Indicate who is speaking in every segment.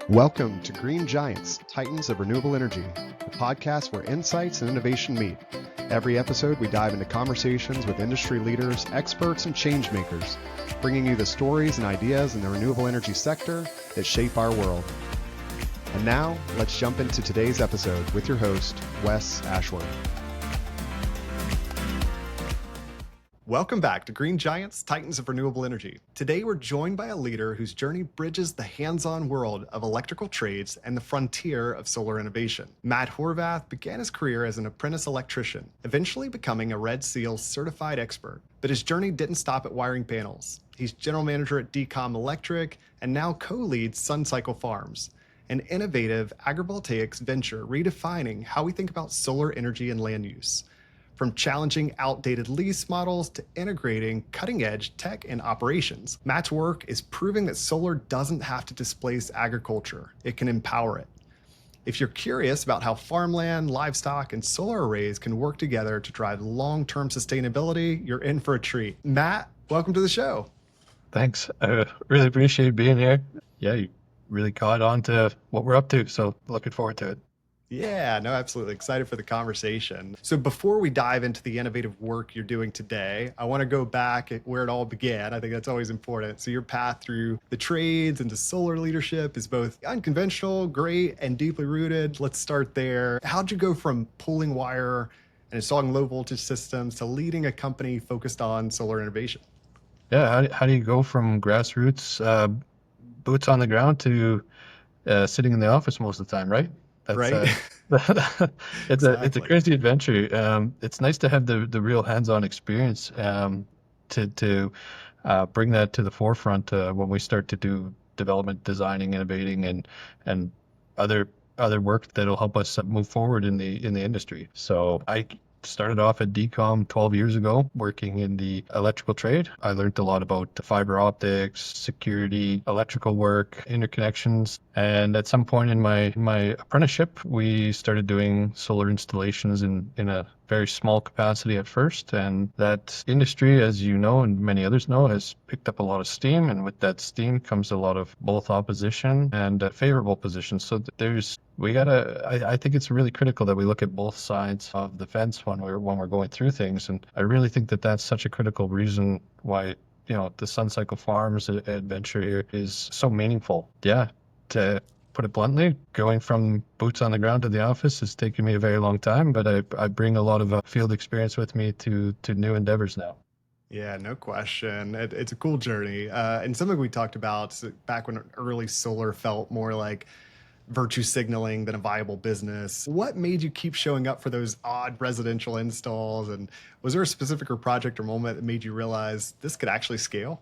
Speaker 1: Welcome to Green Giants, Titans of Renewable Energy, the podcast where insights and innovation meet. Every episode, we dive into conversations with industry leaders, experts, and change makers, bringing you the stories and ideas in the renewable energy sector that shape our world. And now, let's jump into today's episode with your host, Wes Ashworth. Welcome back to Green Giants, Titans of Renewable Energy. Today we're joined by a leader whose journey bridges the hands-on world of electrical trades and the frontier of solar innovation. Matt Horvath began his career as an apprentice electrician, eventually becoming a Red Seal certified expert. But his journey didn't stop at wiring panels. He's general manager at Decom Electric and now co-leads SunCycle Farms, an innovative agrivoltaics venture redefining how we think about solar energy and land use. From challenging outdated lease models to integrating cutting-edge tech and operations, Matt's work is proving that solar doesn't have to displace agriculture. It can empower it. If you're curious about how farmland, livestock, and solar arrays can work together to drive long-term sustainability, you're in for a treat. Matt, welcome to the show.
Speaker 2: Thanks. I really appreciate being here. Yeah, you really caught on to what we're up to, so looking forward to it.
Speaker 1: Yeah, no, absolutely. Excited for the conversation. So before we dive into the innovative work you're doing today, I want to go back at where it all began. I think that's always important. So your path through the trades into solar leadership is both unconventional, great, and deeply rooted. Let's start there. How'd you go from pulling wire and installing low voltage systems to leading a company focused on solar innovation?
Speaker 2: Yeah, how do you go from grassroots, boots on the ground to sitting in the office most of the time, right? That's,
Speaker 1: right.
Speaker 2: It's a crazy adventure. It's nice to have the real hands-on experience to bring that to the forefront when we start to do development, designing, innovating, and other work that'll help us move forward in the industry. So I started off at Decom 12 years ago, working in the electrical trade. I learned a lot about fiber optics, security, electrical work, interconnections. And at some point in my apprenticeship, we started doing solar installations in a very small capacity at first. And that industry, as you know, and many others know, has picked up a lot of steam. And with that steam comes a lot of both opposition and favorable positions. So I think it's really critical that we look at both sides of the fence when we're going through things. And I really think that that's such a critical reason why, the SunCycle Farms adventure here is so meaningful. Yeah. To put it bluntly, going from boots on the ground to the office has taken me a very long time, but I bring a lot of field experience with me to new endeavors now.
Speaker 1: Yeah, no question. It's a cool journey. And something we talked about back when early solar felt more like virtue signaling than a viable business. What made you keep showing up for those odd residential installs? And was there a specific project or moment that made you realize this could actually scale?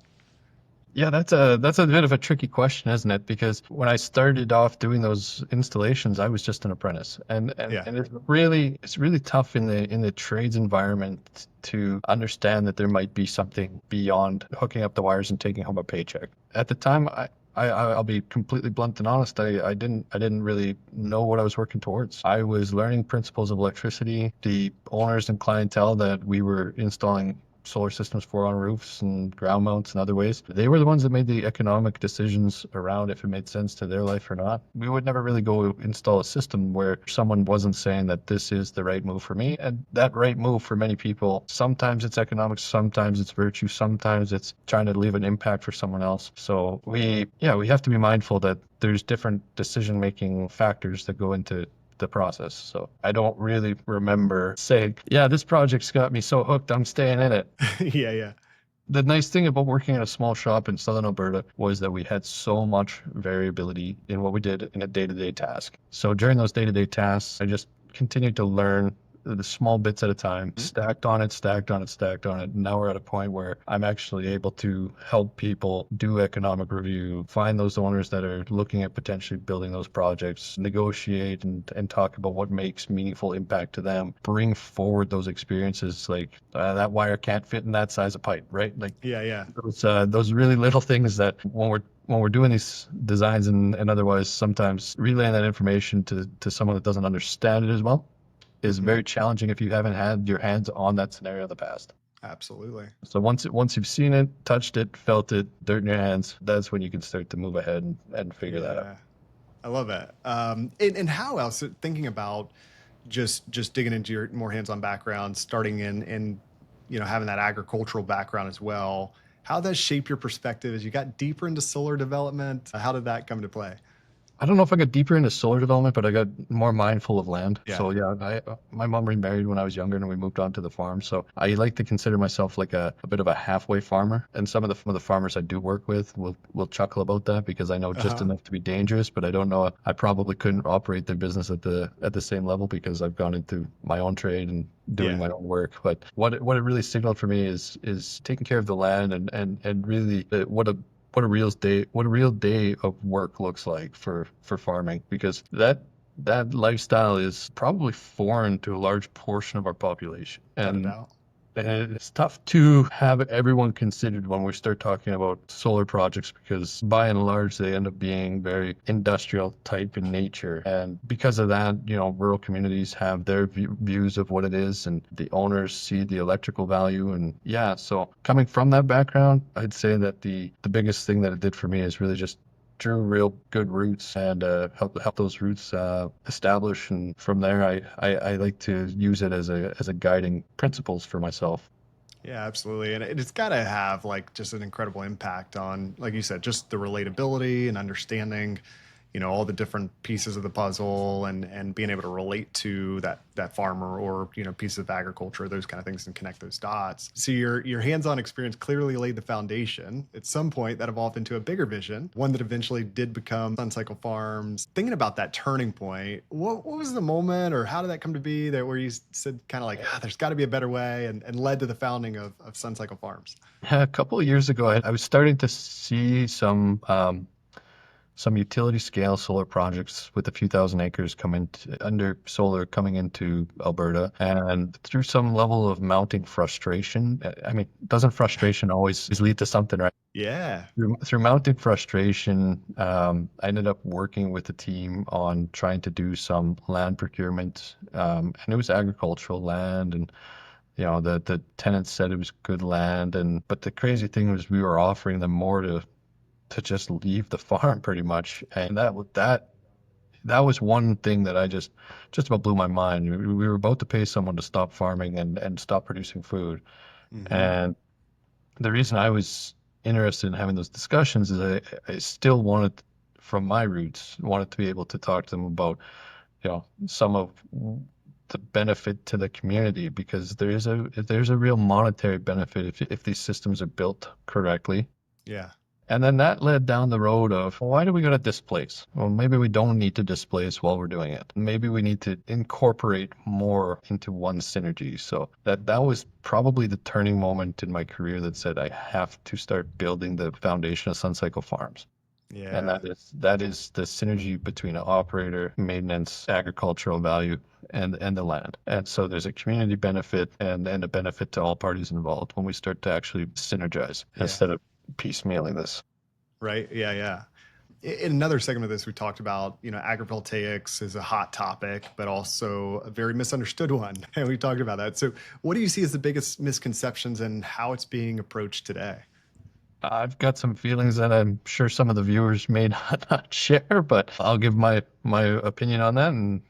Speaker 2: Yeah, that's a bit of a tricky question, isn't it? Because when I started off doing those installations, I was just an apprentice, and it's really tough in the trades environment to understand that there might be something beyond hooking up the wires and taking home a paycheck. At the time, I'll be completely blunt and honest. I didn't really know what I was working towards. I was learning principles of electricity. The owners and clientele that we were installing solar systems for on roofs and ground mounts and other ways, they were the ones that made the economic decisions around if it made sense to their life or not. We would never really go install a system where someone wasn't saying that this is the right move for me. And that right move for many people, sometimes it's economics, sometimes it's virtue, sometimes it's trying to leave an impact for someone else. So we have to be mindful that there's different decision-making factors that go into the process. So I don't really remember saying, this project's got me so hooked, I'm staying in it.
Speaker 1: Yeah.
Speaker 2: The nice thing about working in a small shop in Southern Alberta was that we had so much variability in what we did in a day-to-day task. So during those day-to-day tasks, I just continued to learn the small bits at a time, stacked on it. Now we're at a point where I'm actually able to help people do economic review, find those owners that are looking at potentially building those projects, negotiate and talk about what makes meaningful impact to them, bring forward those experiences like that wire can't fit in that size of pipe, right? Like those really little things that when we're doing these designs and otherwise sometimes relaying that information to someone that doesn't understand it as well is very challenging if you haven't had your hands on that scenario in the past.
Speaker 1: Absolutely.
Speaker 2: So once you've seen it, touched it, felt it, dirt in your hands, that's when you can start to move ahead and figure that out.
Speaker 1: I love it. And how else? Thinking about just digging into your more hands-on background, starting in having that agricultural background as well. How does that shape your perspective as you got deeper into solar development? How did that come to play?
Speaker 2: I don't know if I got deeper into solar development, but I got more mindful of land.
Speaker 1: Yeah.
Speaker 2: So yeah, my mom remarried when I was younger, and we moved on to the farm. So I like to consider myself like a bit of a halfway farmer. And some of the farmers I do work with will chuckle about that because I know just
Speaker 1: Uh-huh.
Speaker 2: enough to be dangerous, but I don't know. I probably couldn't operate their business at the same level because I've gone into my own trade and doing
Speaker 1: Yeah.
Speaker 2: my own work. But what it really signaled for me is taking care of the land and really what a real day of work looks like for farming, because that lifestyle is probably foreign to a large portion of our population.
Speaker 1: Without a
Speaker 2: And
Speaker 1: doubt.
Speaker 2: it's tough to have everyone considered when we start talking about solar projects, because by and large they end up being very industrial type in nature. And because of that, rural communities have their views of what it is, and the owners see the electrical value. And yeah, so coming from that background, I'd say that the biggest thing that it did for me is really just drew real good roots and help those roots establish. And from there, I like to use it as a guiding principles for myself.
Speaker 1: Yeah, absolutely. And it's got to have like just an incredible impact on, like you said, just the relatability and understanding, all the different pieces of the puzzle and being able to relate to that farmer or, pieces of agriculture, those kind of things, and connect those dots. So your hands-on experience clearly laid the foundation. At some point that evolved into a bigger vision, one that eventually did become Sun Cycle Farms. Thinking about that turning point, what was the moment, or how did that come to be, that where you said kind of like, there's got to be a better way, and led to the founding of Sun Cycle Farms?
Speaker 2: A couple of years ago, I was starting to see some utility scale solar projects with a few thousand acres under solar coming into Alberta. And through some level of mounting frustration, I mean, doesn't frustration always lead to something, right?
Speaker 1: Yeah.
Speaker 2: Through mounting frustration, I ended up working with a team on trying to do some land procurement, and it was agricultural land. And the tenants said it was good land, but the crazy thing was we were offering them more to just leave the farm pretty much. And that was one thing that I just about blew my mind. We were about to pay someone to stop farming and stop producing food.
Speaker 1: Hmm.
Speaker 2: And the reason I was interested in having those discussions is I still wanted, from my roots, wanted to be able to talk to them about, some of the benefit to the community, because there's a real monetary benefit if these systems are built correctly.
Speaker 1: Yeah.
Speaker 2: And then that led down the road of, well, why do we got to displace? Well, maybe we don't need to displace while we're doing it. Maybe we need to incorporate more into one synergy. So that was probably the turning moment in my career that said I have to start building the foundation of Sun Cycle Farms. And
Speaker 1: Yeah.
Speaker 2: that is the synergy between an operator, maintenance, agricultural value, and the land. And so there's a community benefit and a benefit to all parties involved when we start to actually synergize
Speaker 1: Yeah.
Speaker 2: instead of piecemealing this.
Speaker 1: Right. Yeah. Yeah. In another segment of this, we talked about, agrivoltaics is a hot topic, but also a very misunderstood one. And we talked about that. So what do you see as the biggest misconceptions and how it's being approached today?
Speaker 2: I've got some feelings that I'm sure some of the viewers may not share, but I'll give my opinion on that and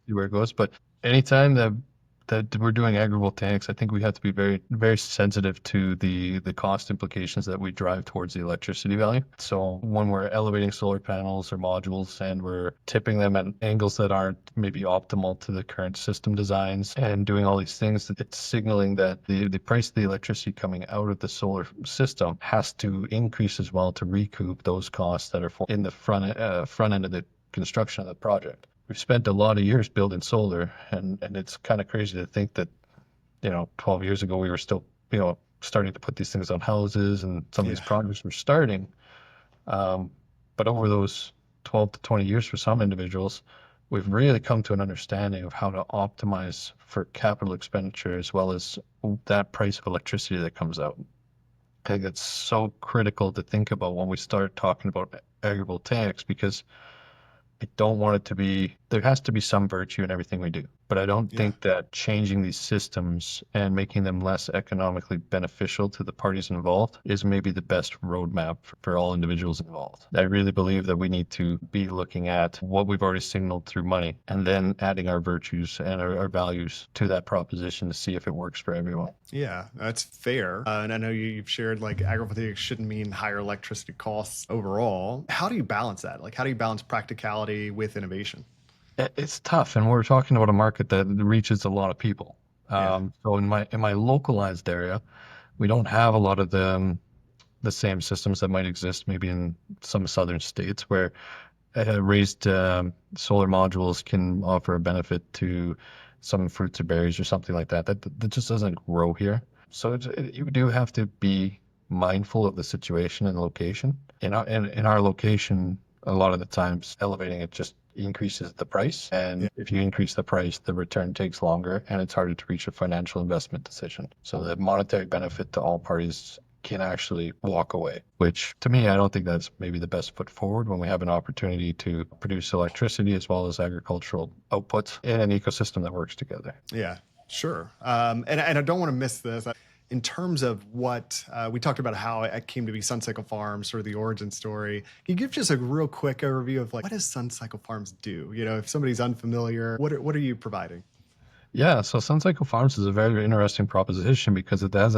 Speaker 2: see where it goes. But anytime that we're doing agrivoltaics, I think we have to be very, very sensitive to the cost implications that we drive towards the electricity value. So when we're elevating solar panels or modules and we're tipping them at angles that aren't maybe optimal to the current system designs and doing all these things, it's signaling that the price of the electricity coming out of the solar system has to increase as well to recoup those costs that are in the front end of the construction of the project. We've spent a lot of years building solar, and it's kind of crazy to think that, 12 years ago we were still, starting to put these things on houses, and some of these
Speaker 1: Yeah.
Speaker 2: projects were starting. But over those 12 to 20 years for some individuals, we've really come to an understanding of how to optimize for capital expenditure as well as that price of electricity that comes out. I think it's so critical to think about when we start talking about agrivoltaics, because I don't want it to be, there has to be some virtue in everything we do. But I don't
Speaker 1: Yeah.
Speaker 2: think that changing these systems and making them less economically beneficial to the parties involved is maybe the best roadmap for all individuals involved. I really believe that we need to be looking at what we've already signaled through money and then adding our virtues and our values to that proposition to see if it works for everyone.
Speaker 1: Yeah, that's fair. And I know you've shared like agrivoltaics shouldn't mean higher electricity costs overall. How do you balance that? Like, how do you balance practicality with innovation?
Speaker 2: It's tough, and we're talking about a market that reaches a lot of people.
Speaker 1: Yeah.
Speaker 2: So in my localized area, we don't have a lot of the same systems that might exist maybe in some southern states where raised solar modules can offer a benefit to some fruits or berries or something like that. That just doesn't grow here. So you do have to be mindful of the situation and location. In our location, a lot of the times elevating it just increases the price.
Speaker 1: Yeah.
Speaker 2: And if you increase the price, the return takes longer and it's harder to reach a financial investment decision. So the monetary benefit to all parties can actually walk away, which to me, I don't think that's maybe the best foot forward when we have an opportunity to produce electricity as well as agricultural outputs in an ecosystem that works together.
Speaker 1: Yeah, sure. And I don't want to miss this. In terms of what we talked about, how it came to be Sun Cycle Farms, sort of the origin story. Can you give just a real quick overview of like what does Sun Cycle Farms do? You know, if somebody's unfamiliar, what are you providing?
Speaker 2: Yeah, so Sun Cycle Farms is a very interesting proposition because it has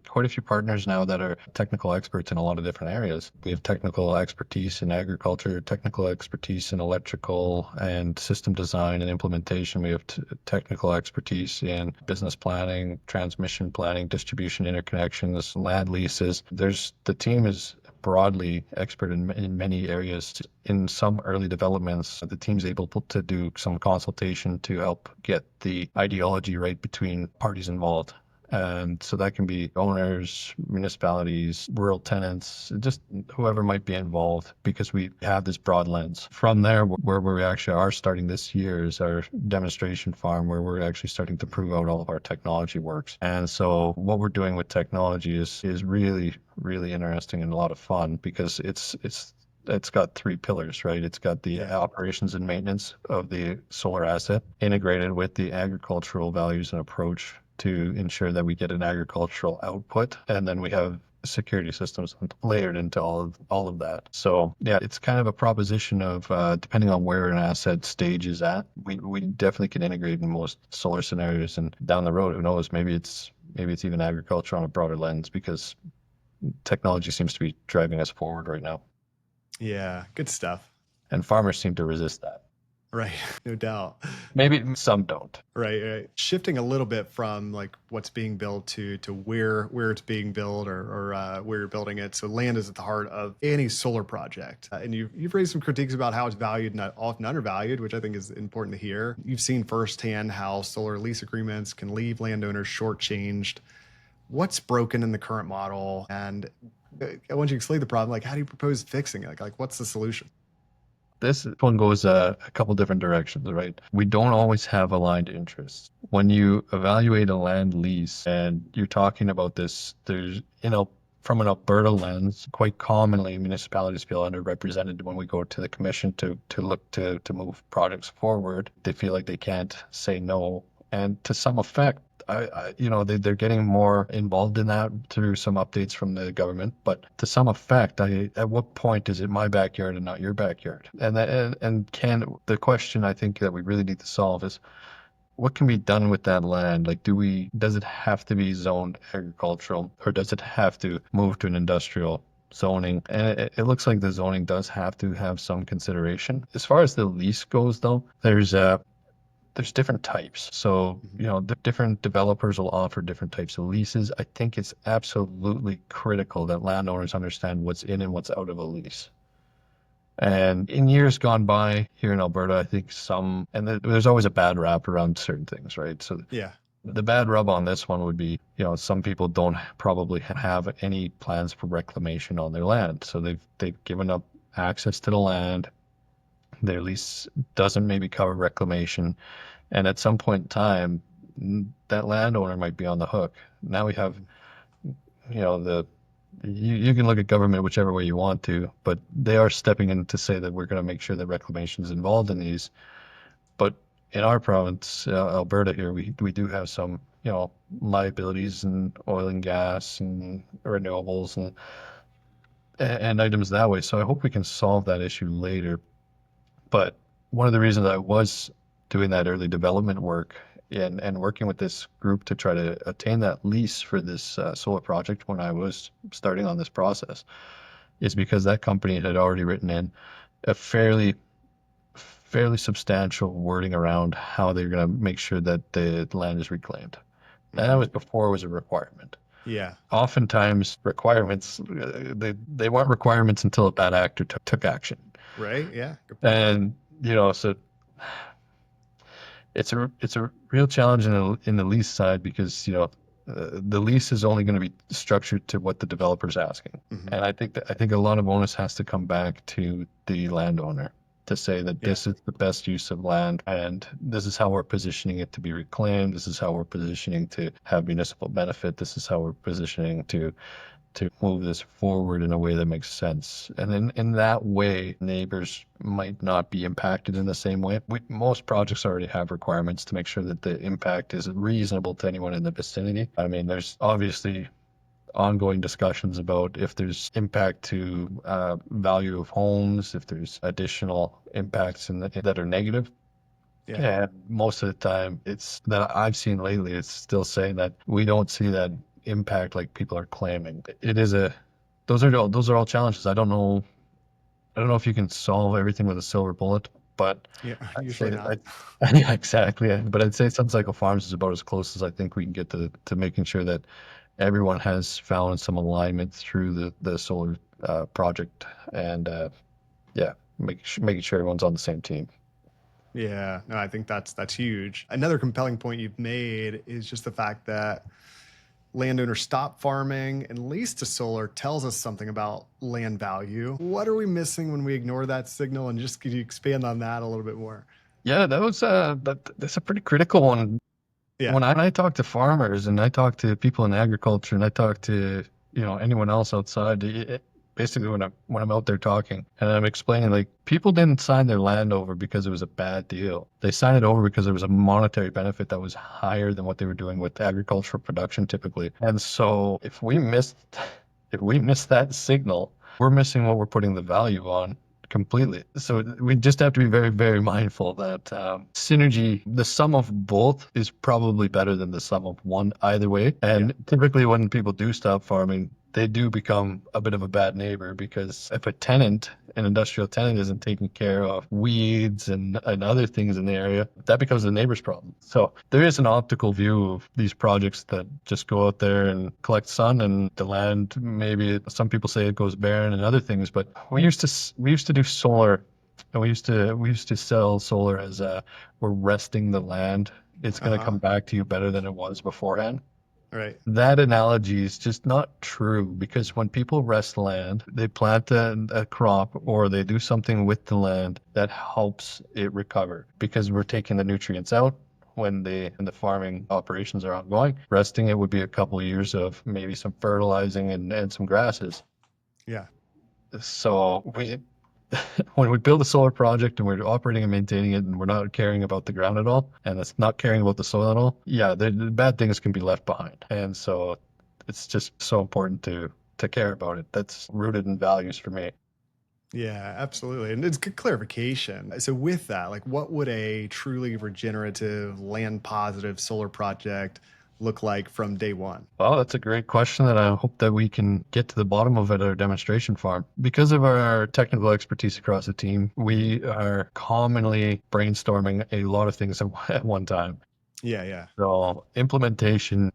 Speaker 2: quite a few partners now that are technical experts in a lot of different areas. We have technical expertise in agriculture, technical expertise in electrical and system design and implementation. We have technical expertise in business planning, transmission planning, distribution interconnections, land leases. The team is broadly expert in many areas. In some early developments, the team's able to do some consultation to help get the ideology right between parties involved. And so that can be owners, municipalities, rural tenants, just whoever might be involved, because we have this broad lens. From there, where we actually are starting this year is our demonstration farm, where we're actually starting to prove out all of our technology works. And so what we're doing with technology is really, really interesting and a lot of fun because it's got three pillars, right? It's got the operations and maintenance of the solar asset integrated with the agricultural values and approach to ensure that we get an agricultural output. And then we have security systems layered into all of that. So yeah, it's kind of a proposition of depending on where an asset stage is at, we definitely can integrate in most solar scenarios. And down the road, who knows, maybe it's even agriculture on a broader lens because technology seems to be driving us forward right now.
Speaker 1: Yeah, good stuff.
Speaker 2: And farmers seem to resist that.
Speaker 1: Right, no doubt.
Speaker 2: Maybe some don't.
Speaker 1: Right. Shifting a little bit from like what's being built to where it's being built or where you're building it. So land is at the heart of any solar project, and you've raised some critiques about how it's valued and often undervalued, which I think is important to hear. You've seen firsthand how solar lease agreements can leave landowners shortchanged. What's broken in the current model, and once you explain the problem, like how do you propose fixing it? Like what's the solution?
Speaker 2: This one goes a couple different directions, right? We don't always have aligned interests. When you evaluate a land lease and you're talking about this, there's, from an Alberta lens, quite commonly municipalities feel underrepresented when we go to the commission to look to move projects forward. They feel like they can't say no. And to some effect, they're getting more involved in that through some updates from the government. But to some effect, at what point is it my backyard and not your backyard? And the question I think that we really need to solve is what can be done with that land? Like, does it have to be zoned agricultural, or does it have to move to an industrial zoning? And it looks like the zoning does have to have some consideration. As far as the lease goes, though, there's different types. So, the different developers will offer different types of leases. I think it's absolutely critical that landowners understand what's in and what's out of a lease. And in years gone by here in Alberta, I think there's always a bad rap around certain things, right? So
Speaker 1: Yeah.
Speaker 2: the bad rub on this one would be, some people don't probably have any plans for reclamation on their land. So they've given up access to the land. Their lease doesn't maybe cover reclamation. And at some point in time, that landowner might be on the hook. Now we have, the you can look at government whichever way you want to, but they are stepping in to say that we're going to make sure that reclamation is involved in these. But in our province, Alberta here, we do have some, liabilities in oil and gas and renewables and items that way. So I hope we can solve that issue later. But one of the reasons I was doing that early development work and working with this group to try to attain that lease for this solar project when I was starting on this process is because that company had already written in a fairly substantial wording around how they're going to make sure that the land is reclaimed. And that was before it was a requirement.
Speaker 1: Yeah.
Speaker 2: Oftentimes, requirements they weren't requirements until a bad actor took action.
Speaker 1: Right. Yeah. Good point.
Speaker 2: And so it's a real challenge in the lease side because the lease is only going to be structured to what the developer's asking. And I think a lot of onus has to come back to the landowner to say that this is the best use of land and this is how we're positioning it to be reclaimed. This is how we're positioning to have municipal benefit. This is how we're positioning to move this forward in a way that makes sense. And in that way, neighbors might not be impacted in the same way. Most projects already have requirements to make sure that the impact is reasonable to anyone in the vicinity. I mean, there's obviously ongoing discussions about if there's impact to value of homes, if there's additional impacts that are negative.
Speaker 1: Yeah.
Speaker 2: And most of the time, it's that I've seen lately, it's still saying that we don't see that impact like people are claiming. Those are all challenges. I don't know if you can solve everything with a silver bullet, but
Speaker 1: Yeah.
Speaker 2: I'd
Speaker 1: Usually
Speaker 2: say
Speaker 1: not.
Speaker 2: yeah, exactly. But I'd say Sun Cycle Farms is about as close as I think we can get to making sure that everyone has found some alignment through the solar project, and making sure everyone's on the same team.
Speaker 1: Yeah, no, I think that's huge. Another compelling point you've made is just the fact that landowners stop farming and lease to solar tells us something about land value. What are we missing when we ignore that signal? And just could you expand on that a little bit more?
Speaker 2: Yeah, that's a pretty critical one.
Speaker 1: Yeah.
Speaker 2: When I talk to farmers and I talk to people in agriculture and I talk to anyone else outside, basically when I'm out there talking and I'm explaining, like, people didn't sign their land over because it was a bad deal. They signed it over because there was a monetary benefit that was higher than what they were doing with agricultural production typically. And so if we miss that signal, we're missing what we're putting the value on completely. So we just have to be very, very mindful that synergy, the sum of both is probably better than the sum of one either way. And typically when people do stop farming, they do become a bit of a bad neighbor because if an industrial tenant isn't taking care of weeds and other things in the area, that becomes the neighbor's problem. So there is an optical view of these projects that just go out there and collect sun and the land, maybe some people say it goes barren and other things, but we used to do solar and we used to sell solar as we're resting the land. It's going to come back to you better than it was beforehand.
Speaker 1: Right.
Speaker 2: That analogy is just not true because when people rest land, they plant a crop or they do something with the land that helps it recover because we're taking the nutrients out when the farming operations are ongoing. Resting it would be a couple of years of maybe some fertilizing and some grasses.
Speaker 1: Yeah.
Speaker 2: So when we build a solar project and we're operating and maintaining it and we're not caring about the ground at all and it's not caring about the soil at all, yeah, the bad things can be left behind. And so it's just so important to care about it. That's rooted in values for me.
Speaker 1: Yeah, absolutely. And it's good clarification. So with that, like, what would a truly regenerative, land positive solar project look like from day one?
Speaker 2: Well, that's a great question that I hope that we can get to the bottom of at our demonstration farm. Because of our technical expertise across the team, we are commonly brainstorming a lot of things at one time.
Speaker 1: Yeah, yeah.
Speaker 2: So implementation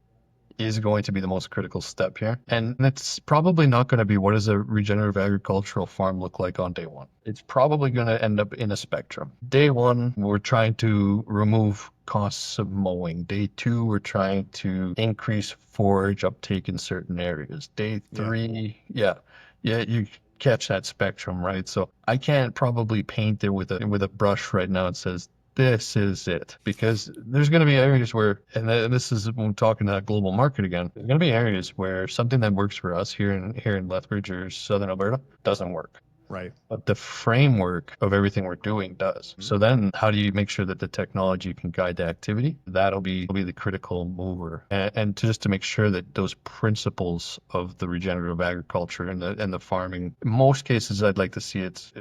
Speaker 2: is going to be the most critical step here. And it's probably not going to be what does a regenerative agricultural farm look like on day one. It's probably going to end up in a spectrum. Day one, we're trying to remove costs of mowing. Day two, we're trying to increase forage uptake in certain areas. Day three, you catch that spectrum, right? So I can't probably paint it with a brush right now. It says this is it, because there's going to be areas where, and this is when I'm talking to global market again, there's going to be areas where something that works for us here in Lethbridge or Southern Alberta doesn't work.
Speaker 1: Right.
Speaker 2: But the framework of everything we're doing does.
Speaker 1: Mhm.
Speaker 2: So then how do you make sure that the technology can guide the activity? That'll be the critical mover. And just to make sure that those principles of the regenerative agriculture and the farming, in most cases I'd like to see it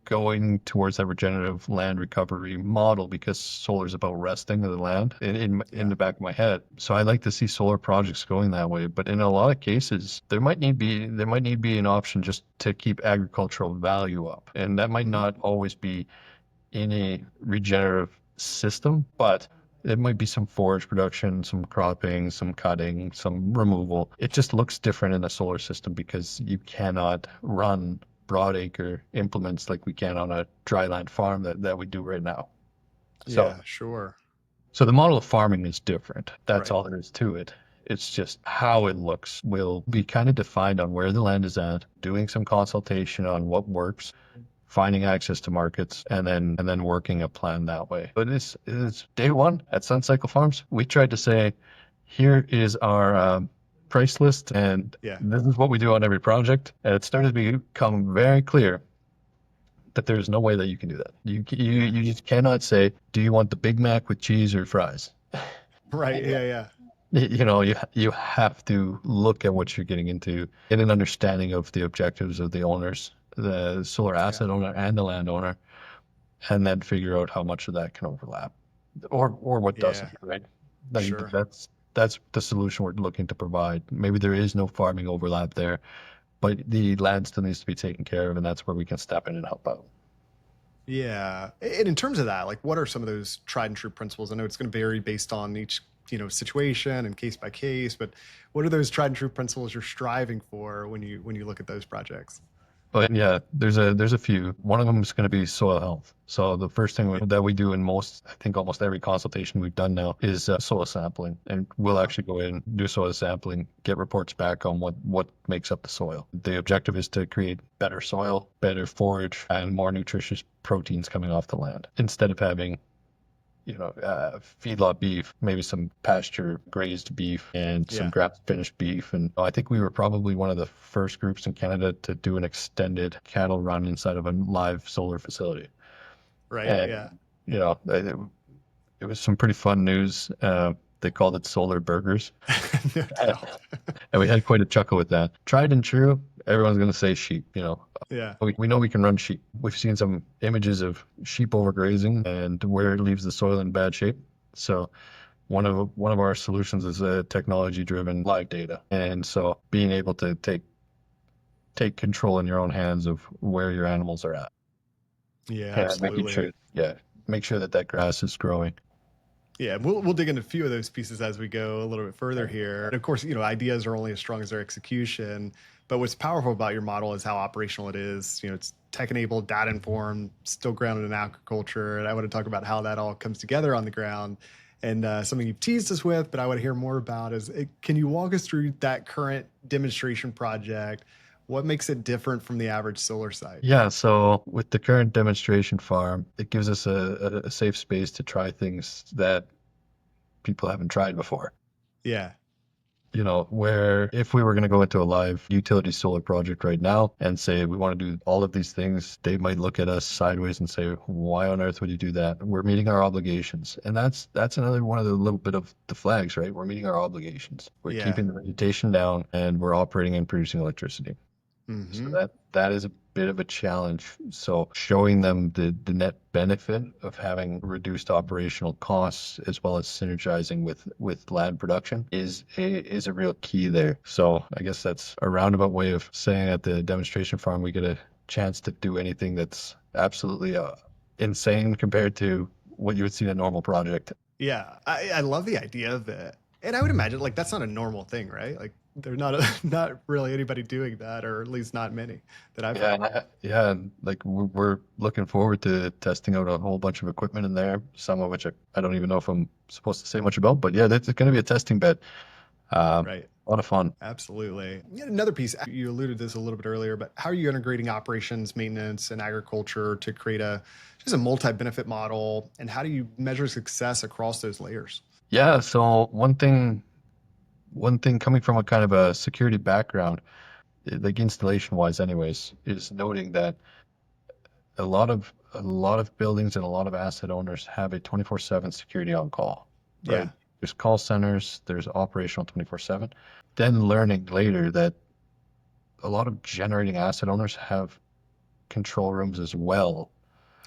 Speaker 2: going towards that regenerative land recovery model, because solar is about resting of the land in the back of my head. So I like to see solar projects going that way. But in a lot of cases, there might need be an option just to keep agricultural value up, and that might
Speaker 1: Mhm.
Speaker 2: not always be in a regenerative system, but it might be some forage production, some cropping, some cutting, some removal. It just looks different in a solar system because you cannot run broadacre implements like we can on a dryland farm that we do right now. So,
Speaker 1: Yeah, sure.
Speaker 2: so the model of farming is different. That's
Speaker 1: Right.
Speaker 2: all there is to it. It's just how it looks will be kind of defined on where the land is at, doing some consultation on what works, finding access to markets, and then working a plan that way. But it's day one at Sun Cycle Farms. We tried to say, here is our price list, and
Speaker 1: Yeah.
Speaker 2: this is what we do on every project. And it started to become very clear that there's no way that you can do that. You just cannot say, do you want the Big Mac with cheese or fries?
Speaker 1: Right. Yeah, yeah.
Speaker 2: You have to look at what you're getting into, get an understanding of the objectives of the owners, the solar
Speaker 1: Yeah.
Speaker 2: asset owner and the landowner, and then figure out how much of that can overlap, or what
Speaker 1: Yeah.
Speaker 2: doesn't, right? Like
Speaker 1: Sure.
Speaker 2: that's the solution we're looking to provide. Maybe there is no farming overlap there, but the land still needs to be taken care of, and that's where we can step in and help out.
Speaker 1: Yeah. And in terms of that, like what are some of those tried and true principles? I know it's going to vary based on each, situation and case by case, but what are those tried and true principles you're striving for when you look at those projects?
Speaker 2: But yeah, there's a few. One of them is going to be soil health. So the first thing
Speaker 1: Yeah.
Speaker 2: that we do in I think almost every consultation we've done now is soil sampling, and we'll
Speaker 1: Uh-huh.
Speaker 2: actually go in, do soil sampling, get reports back on what makes up the soil. The objective is to create better soil, better forage, and more nutritious proteins coming off the land, instead of having feedlot beef, maybe some pasture grazed beef and some
Speaker 1: Yeah.
Speaker 2: grass finished beef. And I think we were probably one of the first groups in Canada to do an extended cattle run inside of a live solar facility.
Speaker 1: Right. Yeah.
Speaker 2: And, it was some pretty fun news. They called it solar burgers.
Speaker 1: No doubt.
Speaker 2: And we had quite a chuckle with that. Tried and true, everyone's going to say sheep.
Speaker 1: Yeah.
Speaker 2: We know we can run sheep. We've seen some images of sheep overgrazing and where it leaves the soil in bad shape. So one of our solutions is a technology-driven live data. And so being able to take control in your own hands of where your animals are at,
Speaker 1: Yeah,
Speaker 2: and making
Speaker 1: absolutely.
Speaker 2: sure, yeah, make sure that grass is growing.
Speaker 1: Yeah, we'll dig into a few of those pieces as we go a little bit further here. And of course, ideas are only as strong as their execution. But what's powerful about your model is how operational it is. It's tech-enabled, data-informed, still grounded in agriculture. And I want to talk about how that all comes together on the ground. And something you've teased us with, but I want to hear more about is, can you walk us through that current demonstration project? What makes it different from the average solar site?
Speaker 2: Yeah, so with the current demonstration farm, it gives us a safe space to try things that people haven't tried before.
Speaker 1: Yeah.
Speaker 2: Where if we were going to go into a live utility solar project right now and say we want to do all of these things, they might look at us sideways and say, why on earth would you do that? We're meeting our obligations. And that's another one of the little bit of the flags, right? We're meeting our obligations. We're
Speaker 1: Yeah.
Speaker 2: keeping the vegetation down and we're operating and producing electricity. So
Speaker 1: Hmm.
Speaker 2: that is a bit of a challenge. So showing them the net benefit of having reduced operational costs as well as synergizing with land production is a real key there. So I guess that's a roundabout way of saying at the demonstration farm we get a chance to do anything that's absolutely insane compared to what you would see in a normal project.
Speaker 1: Yeah, I love the idea of it, and I would imagine like that's not a normal thing, right? Like there's not really anybody doing that, or at least not many that I've
Speaker 2: Yeah,
Speaker 1: heard.
Speaker 2: yeah, and like we're looking forward to testing out a whole bunch of equipment in there, some of which I don't even know if I'm supposed to say much about, but yeah, that's going to be a testing bed.
Speaker 1: Right.
Speaker 2: A lot of fun.
Speaker 1: Absolutely. Another piece, you alluded to this a little bit earlier, but how are you integrating operations, maintenance, and agriculture to create just a multi-benefit model? And how do you measure success across those layers?
Speaker 2: Yeah. So one thing coming from a kind of a security background, like installation wise anyways, is noting that a lot of buildings and a lot of asset owners have a 24/7 security on call, right?
Speaker 1: Yeah.
Speaker 2: There's call centers, there's operational 24/7. Then learning later that a lot of generating asset owners have control rooms as well,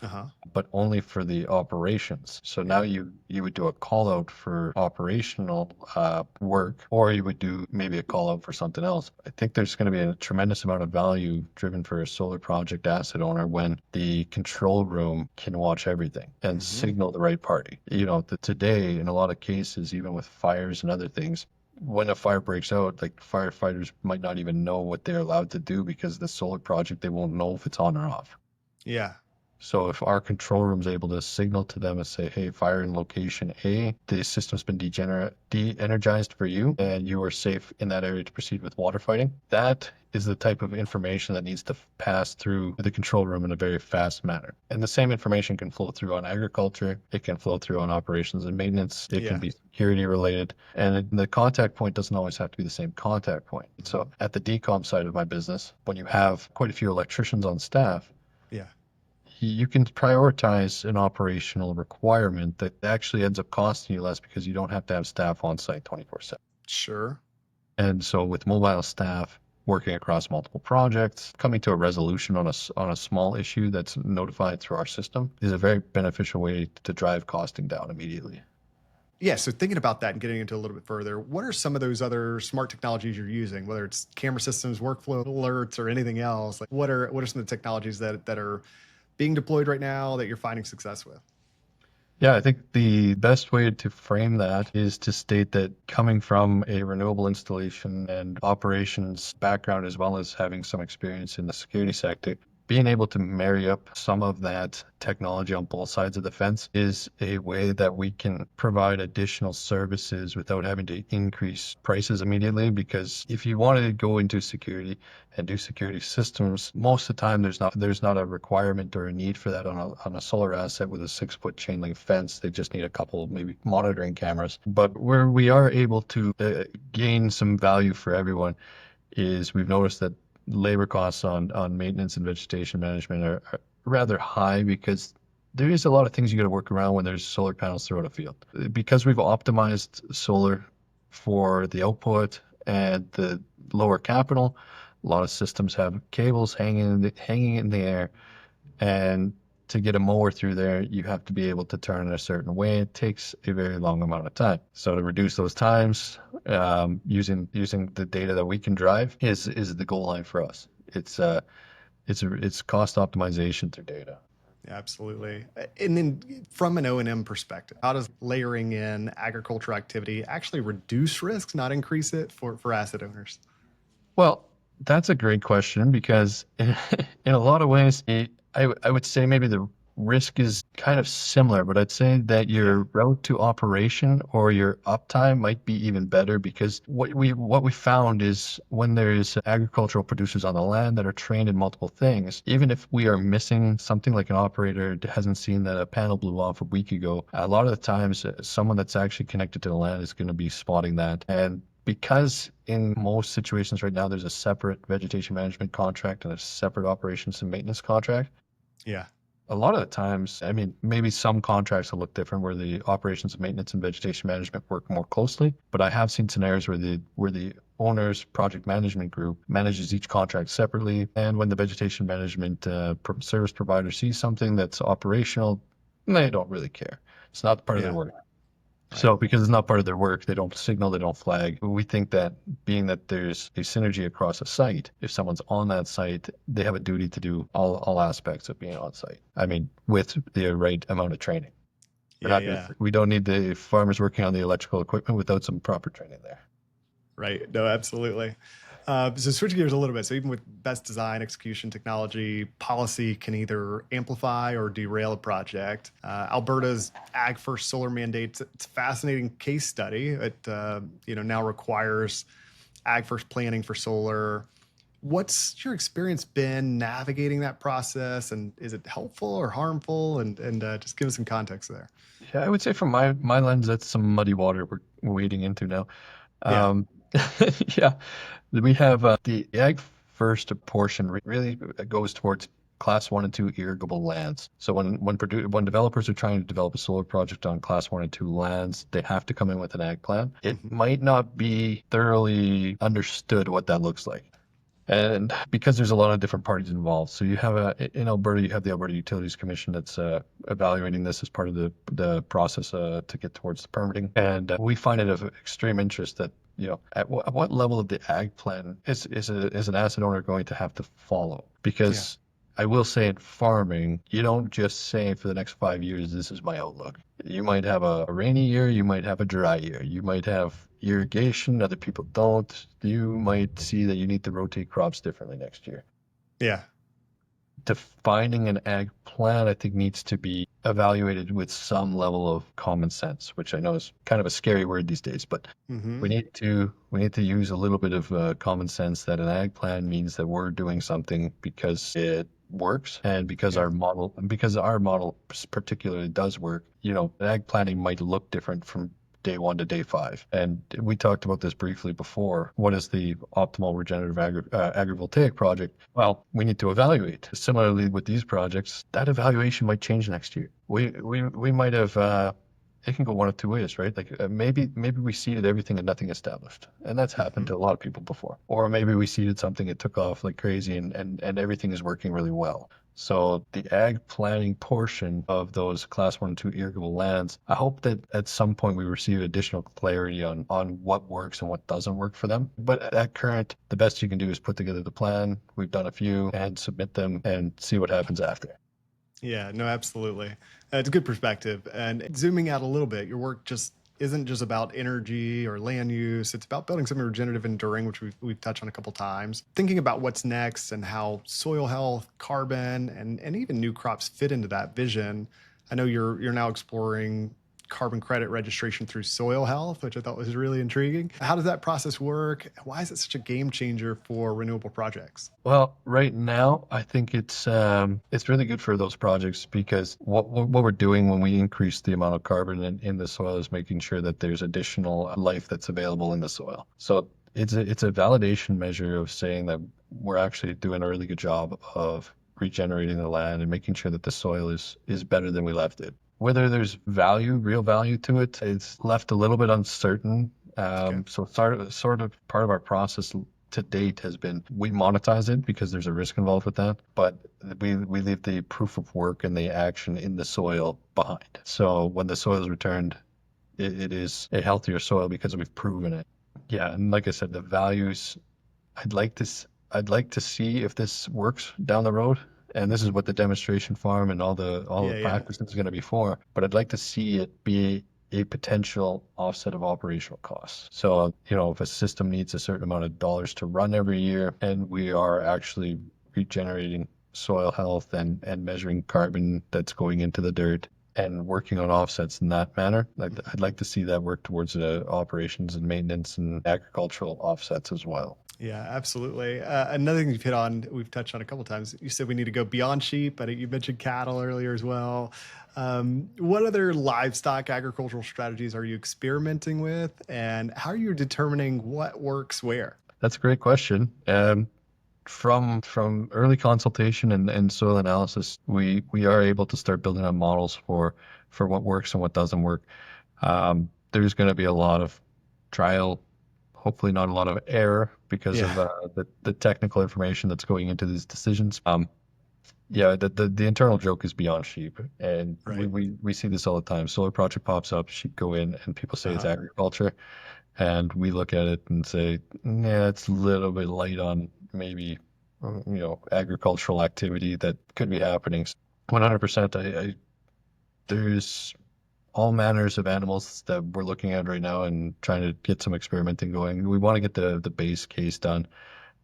Speaker 1: Uh-huh.
Speaker 2: but only for the operations. So now
Speaker 1: Yeah.
Speaker 2: you would do a call out for operational work, or you would do maybe a call out for something else. I think there's going to be a tremendous amount of value driven for a solar project asset owner when the control room can watch everything and
Speaker 1: Hmm.
Speaker 2: signal the right party. Today, in a lot of cases, even with fires and other things, when a fire breaks out, like firefighters might not even know what they're allowed to do because the solar project, they won't know if it's on or off.
Speaker 1: Yeah.
Speaker 2: So if our control room is able to signal to them and say, hey, fire in location A, the system's been de-energized for you and you are safe in that area to proceed with water fighting, that is the type of information that needs to pass through the control room in a very fast manner. And the same information can flow through on agriculture, it can flow through on operations and maintenance, it can
Speaker 1: Yeah.
Speaker 2: be security related, and the contact point doesn't always have to be the same contact point. So
Speaker 1: Mhm.
Speaker 2: at the decom side of my business, when you have quite a few electricians on staff,
Speaker 1: Yeah.
Speaker 2: you can prioritize an operational requirement that actually ends up costing you less because you don't have to have staff on site 24/7.
Speaker 1: Sure.
Speaker 2: And so with mobile staff working across multiple projects, coming to a resolution on a small issue that's notified through our system is a very beneficial way to drive costing down immediately.
Speaker 1: Yeah. So thinking about that and getting into a little bit further, what are some of those other smart technologies you're using, whether it's camera systems, workflow alerts, or anything else? Like what are some of the technologies that are being deployed right now that you're finding success with?
Speaker 2: Yeah, I think the best way to frame that is to state that coming from a renewable installation and operations background, as well as having some experience in the security sector, being able to marry up some of that technology on both sides of the fence is a way that we can provide additional services without having to increase prices immediately. Because if you wanted to go into security and do security systems, most of the time there's not a requirement or a need for that on a solar asset with a 6-foot chain link fence. They just need a couple maybe monitoring cameras. But where we are able to gain some value for everyone is we've noticed that labor costs on maintenance and vegetation management are rather high because there is a lot of things you got to work around when there's solar panels throughout a field. Because we've optimized solar for the output and the lower capital, a lot of systems have cables hanging in the air, and to get a mower through there, you have to be able to turn it a certain way. It takes a very long amount of time. So to reduce those times, using the data that we can drive is the goal line for us. It's cost optimization through data.
Speaker 1: Absolutely. And then from an O&M perspective, how does layering in agricultural activity actually reduce risks, not increase it for asset owners?
Speaker 2: Well, that's a great question because in a lot of ways, I would say maybe the risk is kind of similar, but I'd say that
Speaker 1: Yeah.
Speaker 2: your route to operation or your uptime might be even better because what we found is when there's agricultural producers on the land that are trained in multiple things, even if we are missing something like an operator that hasn't seen that a panel blew off a week ago, a lot of the times someone that's actually connected to the land is going to be spotting that. And because in most situations right now, there's a separate vegetation management contract and a separate operations and maintenance contract.
Speaker 1: Yeah.
Speaker 2: A lot of the times, I mean, maybe some contracts will look different where the operations and maintenance and vegetation management work more closely. But I have seen scenarios where the owner's project management group manages each contract separately. And when the vegetation management service provider sees something that's operational, they don't really care. It's not part of their
Speaker 1: Yeah.
Speaker 2: work.
Speaker 1: Right.
Speaker 2: So because it's not part of their work, they don't signal, they don't flag. We think that being that there's a synergy across a site, if someone's on that site, they have a duty to do all aspects of being on site. I mean, with the right amount of training.
Speaker 1: Yeah. Yeah.
Speaker 2: We don't need the farmers working on the electrical equipment without some proper training there.
Speaker 1: Right. No, absolutely. So switching gears a little bit. So even with best design, execution, technology, policy can either amplify or derail a project. Alberta's Ag First solar mandate, it's a fascinating case study. It now requires Ag First planning for solar. What's your experience been navigating that process, and is it helpful or harmful? And just give us some context there.
Speaker 2: Yeah, I would say from my lens, that's some muddy water we're wading into now.
Speaker 1: Yeah.
Speaker 2: Um, yeah, we have the ag first portion really goes towards class 1 and 2 irrigable lands. So when developers are trying to develop a solar project on class 1 and 2 lands, they have to come in with an ag plan. It
Speaker 1: Hmm.
Speaker 2: might not be thoroughly understood what that looks like. And because there's a lot of different parties involved, so you have in Alberta, you have the Alberta Utilities Commission that's evaluating this as part of the process to get towards the permitting. And we find it of extreme interest that at what level of the ag plan is an asset owner going to have to follow?
Speaker 1: Yeah.
Speaker 2: Because I will say in farming, you don't just say for the next 5 years, this is my outlook. You might have a rainy year, you might have a dry year, you might have irrigation, other people don't. You might see that you need to rotate crops differently next year.
Speaker 1: Yeah.
Speaker 2: Defining an ag plan, I think, needs to be evaluated with some level of common sense, which I know is kind of a scary word these days, but
Speaker 1: Hmm.
Speaker 2: we need to use a little bit of common sense that an ag plan means that we're doing something because it works and because
Speaker 1: Yeah.
Speaker 2: our model particularly does work. Ag planning might look different from day 1 to day 5. And we talked about this briefly before. What is the optimal regenerative agrivoltaic project? Well, we need to evaluate. Similarly with these projects, that evaluation might change next year. We might have it can go one of two ways, right? Like maybe we seeded everything and nothing established, and that's happened
Speaker 1: Hmm.
Speaker 2: to a lot of people before. Or maybe we seeded something, it took off like crazy, and everything is working really well. So the ag planning portion of those class 1 and 2 irrigable lands, I hope that at some point we receive additional clarity on what works and what doesn't work for them. But at current, the best you can do is put together the plan. We've done a few and submit them and see what happens after.
Speaker 1: Yeah, no, absolutely. It's a good perspective. And zooming out a little bit, your work just isn't just about energy or land use. It's about building something regenerative and enduring, which we've touched on a couple times. Thinking about what's next and how soil health, carbon, and even new crops fit into that vision. I know you're now exploring carbon credit registration through soil health, which I thought was really intriguing. How does that process work? Why is it such a game changer for renewable projects?
Speaker 2: Well, right now, I think it's really good for those projects because what we're doing when we increase the amount of carbon in the soil is making sure that there's additional life that's available in the soil. So it's a validation measure of saying that we're actually doing a really good job of regenerating the land and making sure that the soil is better than we left it. Whether there's real value to it, it's left a little bit uncertain.
Speaker 1: Okay.
Speaker 2: So sort of part of our process to date has been we monetize it because there's a risk involved with that, but we leave the proof of work and the action in the soil behind. So when the soil is returned, it is a healthier soil because we've proven it. Yeah, and like I said, the values, I'd like to I'd like to see if this works down the road. And this is what the demonstration farm and all the
Speaker 1: Yeah, yeah.
Speaker 2: practice is going to be for. But I'd like to see it be a potential offset of operational costs. So, if a system needs a certain amount of dollars to run every year and we are actually regenerating soil health and measuring carbon that's going into the dirt and working on offsets in that manner, I'd like to see that work towards the operations and maintenance and agricultural offsets as well.
Speaker 1: Yeah, absolutely. Another thing you've hit on, we've touched on a couple times. You said we need to go beyond sheep, but you mentioned cattle earlier as well. What other livestock agricultural strategies are you experimenting with, and how are you determining what works where?
Speaker 2: That's a great question. From early consultation and soil analysis, we are able to start building on models for what works and what doesn't work. There's going to be a lot of trial, hopefully not a lot of error because
Speaker 1: Yeah,
Speaker 2: of the technical information that's going into these decisions. Yeah, the internal joke is beyond sheep, and we,
Speaker 1: right.
Speaker 2: we we see this all the time. Solar project pops up, sheep go in, and people say it's
Speaker 1: Uh-huh.
Speaker 2: agriculture, and we look at it and say, yeah, it's a little bit light on maybe agricultural activity that could be happening. 100%. There's all manners of animals that we're looking at right now and trying to get some experimenting going. We want to get the base case done.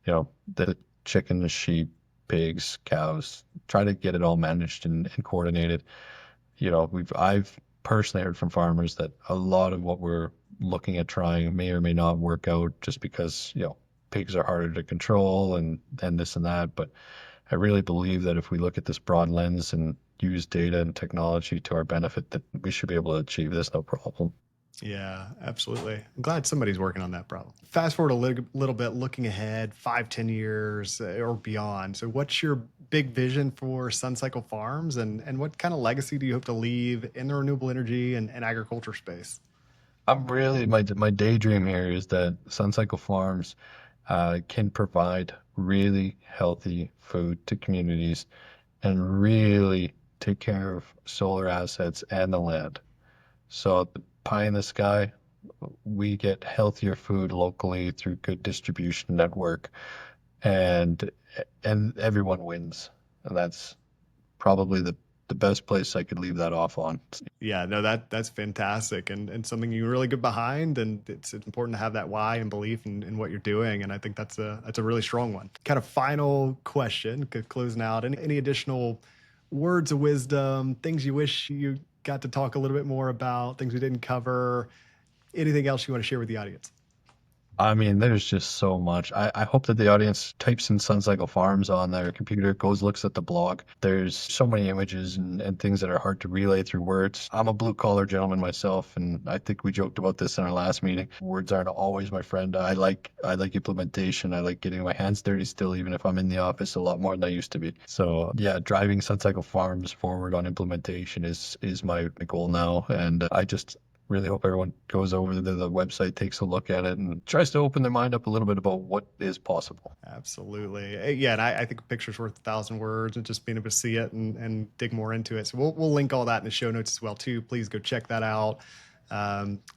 Speaker 2: the chicken, the sheep, pigs, cows, try to get it all managed and coordinated. I've personally heard from farmers that a lot of what we're looking at trying may or may not work out just because, pigs are harder to control and this and that. But I really believe that if we look at this broad lens and use data and technology to our benefit, that we should be able to achieve this no problem.
Speaker 1: Yeah, absolutely. I'm glad somebody's working on that problem. Fast forward a little bit, looking ahead 5-10 years or beyond. So what's your big vision for SunCycle Farms, and what kind of legacy do you hope to leave in the renewable energy and agriculture space?
Speaker 2: I'm really, my daydream here is that SunCycle Farms can provide really healthy food to communities and really take care of solar assets and the land. So the pie in the sky, we get healthier food locally through good distribution network, and everyone wins. And that's probably the best place I could leave that off on.
Speaker 1: Yeah, no, that's fantastic, and something you really get behind, and it's important to have that why and belief in what you're doing, and I think that's a really strong one. Kind of final question, closing out. Any additional words of wisdom, things you wish you got to talk a little bit more about, things we didn't cover, anything else you want to share with the audience?
Speaker 2: I mean, there's just so much. I hope that the audience types in SunCycle Farms on their computer, goes, looks at the blog. There's so many images and things that are hard to relay through words. I'm a blue collar gentleman myself, and I think we joked about this in our last meeting. Words aren't always my friend. I like implementation. I like getting my hands dirty still, even if I'm in the office a lot more than I used to be. So yeah, driving SunCycle Farms forward on implementation is my goal now, and I just really hope everyone goes over to the website, takes a look at it, and tries to open their mind up a little bit about what is possible.
Speaker 1: Absolutely. Yeah, and I think a picture's worth 1,000 words, and just being able to see it and dig more into it. So we'll link all that in the show notes as well too. Please go check that out.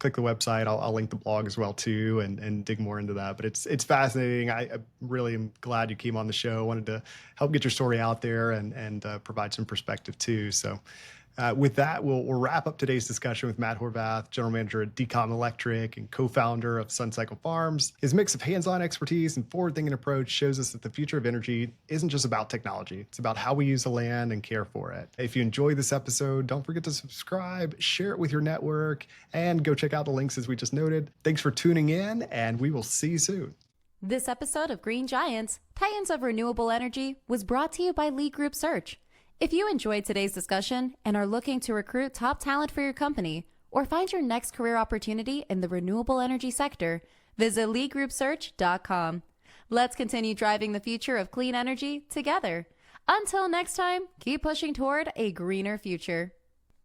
Speaker 1: Click the website. I'll link the blog as well too, and dig more into that. But it's fascinating. I really am glad you came on the show. I wanted to help get your story out there and provide some perspective too. So with that, we'll wrap up today's discussion with Matt Horvath, General Manager at Decom Electric and co-founder of SunCycle Farms. His mix of hands-on expertise and forward-thinking approach shows us that the future of energy isn't just about technology. It's about how we use the land and care for it. If you enjoyed this episode, don't forget to subscribe, share it with your network, and go check out the links as we just noted. Thanks for tuning in, and we will see you soon.
Speaker 3: This episode of Green Giants, Titans of Renewable Energy, was brought to you by Lee Group Search. If you enjoyed today's discussion and are looking to recruit top talent for your company or find your next career opportunity in the renewable energy sector, visit leagroupsearch.com. Let's continue driving the future of clean energy together. Until next time, keep pushing toward a greener future.